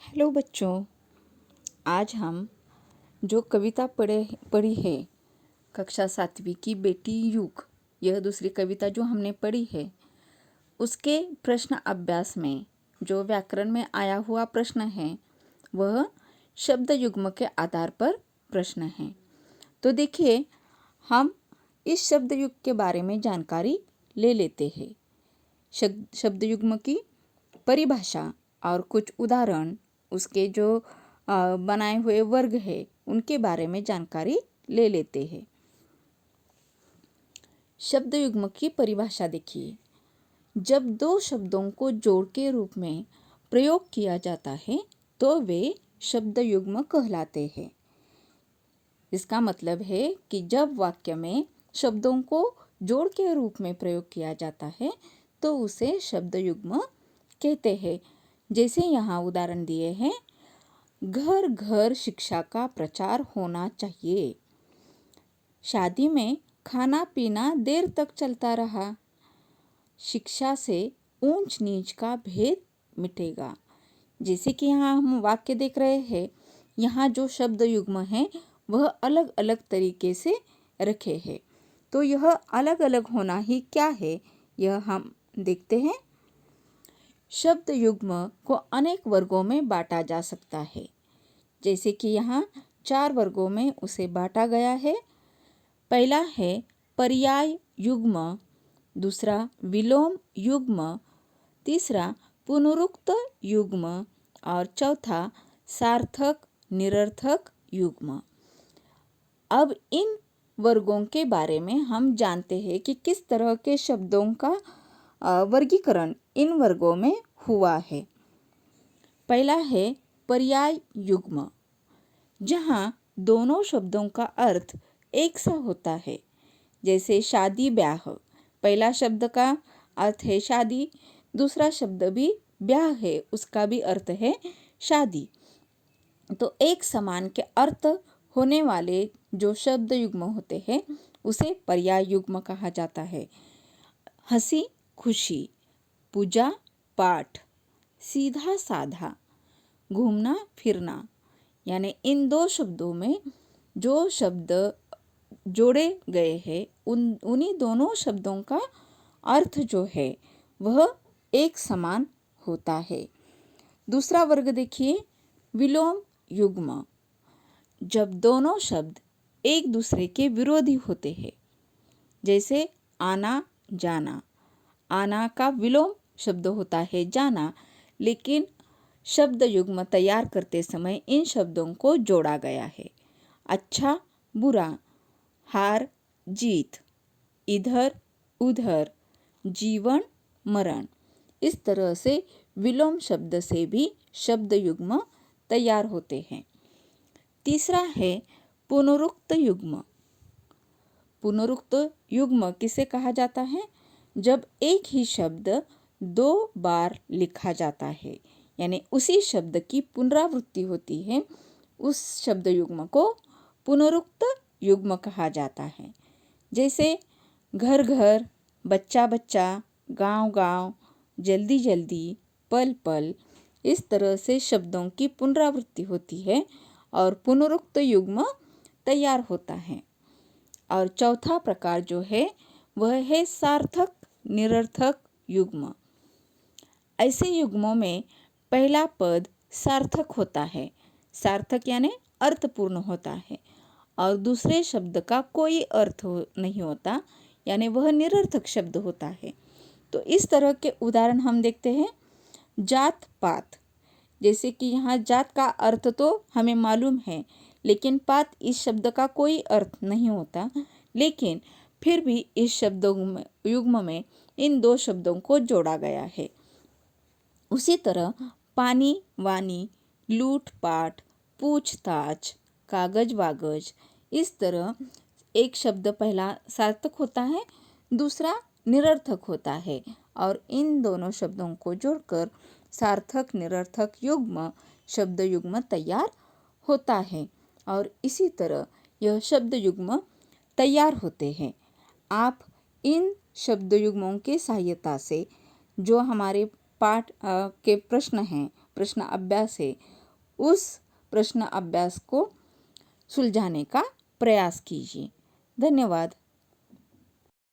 Hello बच्चों, आज हम जो कविता पढ़ी है कक्षा 7वीं की बेटी युग, यह दूसरी कविता जो हमने पढ़ी है उसके प्रश्न अभ्यास में जो व्याकरण में आया हुआ प्रश्न है वह शब्द युग्म के आधार पर प्रश्न है। तो देखिए, हम इस शब्द युग्म के बारे में जानकारी ले लेते हैं। शब्द युग्म की परिभाषा और कुछ उदाहरण, उसके जो बनाए हुए वर्ग है उनके बारे में जानकारी ले लेते हैं। शब्द युग्म की परिभाषा देखिए, जब दो शब्दों को जोड़ के रूप में प्रयोग किया जाता है तो वे शब्द युग्म कहलाते हैं। इसका मतलब है कि जब वाक्य में शब्दों को जोड़ के रूप में प्रयोग किया जाता है तो उसे शब्द युग्म कहते हैं। जैसे यहाँ उदाहरण दिए हैं, घर घर शिक्षा का प्रचार होना चाहिए, शादी में खाना पीना देर तक चलता रहा, शिक्षा से ऊंच नीच का भेद मिटेगा। जैसे कि यहाँ हम वाक्य देख रहे हैं, यहाँ जो शब्द युग्म है वह अलग अलग तरीके से रखे हैं। तो यह अलग अलग होना ही क्या है, यह हम देखते हैं। शब्द युग्म को अनेक वर्गों में बांटा जा सकता है। जैसे कि यहाँ 4 वर्गों में उसे बांटा गया है। पहला है पर्याय युग्म, दूसरा विलोम युग्म, तीसरा पुनरुक्त युग्म और चौथा सार्थक निरर्थक युग्म। अब इन वर्गों के बारे में हम जानते हैं कि किस तरह के शब्दों का वर्गीकरण इन वर्गों में हुआ है। पहला है पर्याय युग्म, जहाँ दोनों शब्दों का अर्थ एक सा होता है। जैसे शादी ब्याह, पहला शब्द का अर्थ है शादी, दूसरा शब्द भी ब्याह है, उसका भी अर्थ है शादी। तो एक समान के अर्थ होने वाले जो शब्द युग्म होते हैं उसे पर्याय युग्म कहा जाता है। हंसी खुशी, पूजा पाठ, सीधा साधा, घूमना फिरना, यानी इन 2 शब्दों में जो शब्द जोड़े गए हैं उन्हीं दोनों शब्दों का अर्थ जो है वह एक समान होता है। दूसरा वर्ग देखिए, विलोम युग्म, जब दोनों शब्द एक दूसरे के विरोधी होते हैं। जैसे आना जाना, आना का विलोम शब्द होता है जाना, लेकिन शब्द युग्म तैयार करते समय इन शब्दों को जोड़ा गया है। अच्छा बुरा, हार जीत, इधर उधर, जीवन मरण, इस तरह से विलोम शब्द से भी शब्द युग्म तैयार होते हैं। तीसरा है पुनरुक्त युग्म। पुनरुक्त युग्म किसे कहा जाता है? जब एक ही शब्द 2 बार लिखा जाता है, यानी उसी शब्द की पुनरावृत्ति होती है, उस शब्द युग्म को पुनरुक्त युग्म कहा जाता है। जैसे घर घर, बच्चा बच्चा, गांव गांव, जल्दी जल्दी, पल पल, इस तरह से शब्दों की पुनरावृत्ति होती है और पुनरुक्त युग्म तैयार होता है। और चौथा प्रकार जो है वह है सार्थक निरर्थक युग्म। ऐसे युग्मों में पहला पद सार्थक होता है, सार्थक यानी अर्थपूर्ण होता है, और दूसरे शब्द का कोई अर्थ नहीं होता, यानी वह निरर्थक शब्द होता है। तो इस तरह के उदाहरण हम देखते हैं। जात पात, जैसे कि यहाँ जात का अर्थ तो हमें मालूम है, लेकिन पात इस शब्द का कोई अर्थ नहीं होता, लेकिन फिर भी इस शब्द युग्म में इन 2 शब्दों को जोड़ा गया है। उसी तरह पानी वानी, लूट पाट, पूछताछ, कागज वागज, इस तरह एक शब्द पहला सार्थक होता है, दूसरा निरर्थक होता है, और इन दोनों शब्दों को जोड़कर सार्थक निरर्थक युग्म शब्द युग्म तैयार होता है। और इसी तरह यह शब्द युग्म तैयार होते हैं। आप इन शब्द युग्मों की सहायता से जो हमारे पाठ के प्रश्न हैं, प्रश्न अभ्यास है, उस प्रश्न अभ्यास को सुलझाने का प्रयास कीजिए। धन्यवाद।